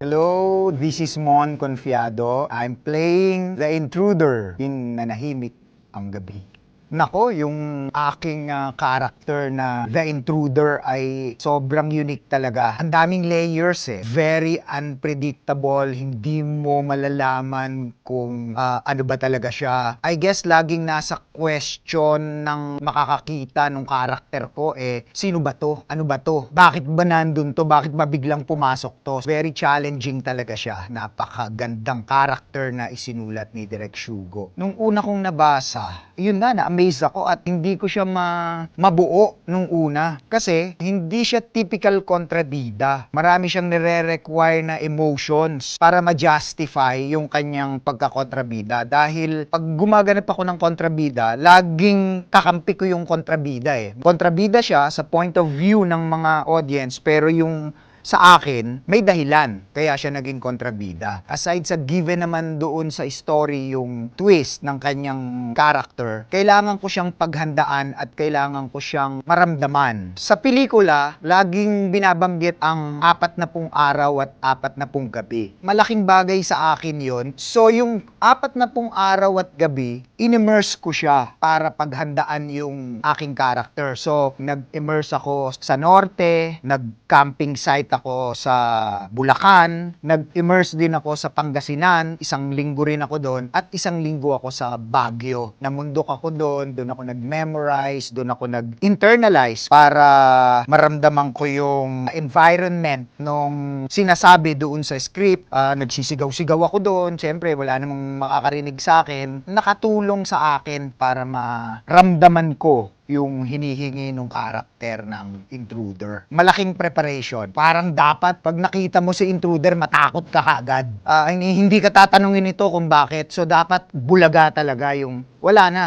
Hello, this is Mon Confiado. I'm playing the intruder in Nanahimik ang Gabi. Nako, yung aking character na The Intruder ay sobrang unique talaga. Ang daming layers Very unpredictable, hindi mo malalaman kung ano ba talaga siya. I guess laging nasa question ng makakakita ng character ko sino ba to? Ano ba to? Bakit ba nandun to? Bakit ba biglang pumasok to? Very challenging talaga siya. Napakagandang character na isinulat ni Direk Shugo. Nung una kong nabasa, yun na-amaze ako at hindi ko siya mabuo nung una. Kasi hindi siya typical kontrabida. Marami siyang nire-require na emotions para ma-justify yung kanyang pagkakontrabida. Dahil pag gumaganap ako ng kontrabida, laging kakampi ko yung kontrabida Kontrabida siya sa point of view ng mga audience, pero yung sa akin, may dahilan kaya siya naging kontrabida. Aside sa given naman doon sa story yung twist ng kanyang character, kailangan ko siyang paghandaan at kailangan ko siyang maramdaman. Sa pelikula, laging binabanggit ang 40 araw at 40 gabi. Malaking bagay sa akin yon. So yung 40 araw at gabi, in-immerse ko siya para paghandaan yung aking character. So nag-immerse ako sa norte, nag-camping site ako sa Bulacan, nag-immerse din ako sa Pangasinan, 1 linggo rin ako doon, at 1 linggo ako sa Baguio. Namundok ako doon ako nag-memorize, doon ako nag-internalize para maramdaman ko yung environment nung sinasabi doon sa script. Nagsisigaw-sigaw ako doon, siyempre wala namang makakarinig sa akin. Nakatulong sa akin para maramdaman ko yung hinihingi ng karakter ng intruder. Malaking preparation. Parang dapat pag nakita mo si intruder, matakot ka kaagad. Hindi ka tatanungin ito kung bakit. So dapat bulaga talaga yung wala na.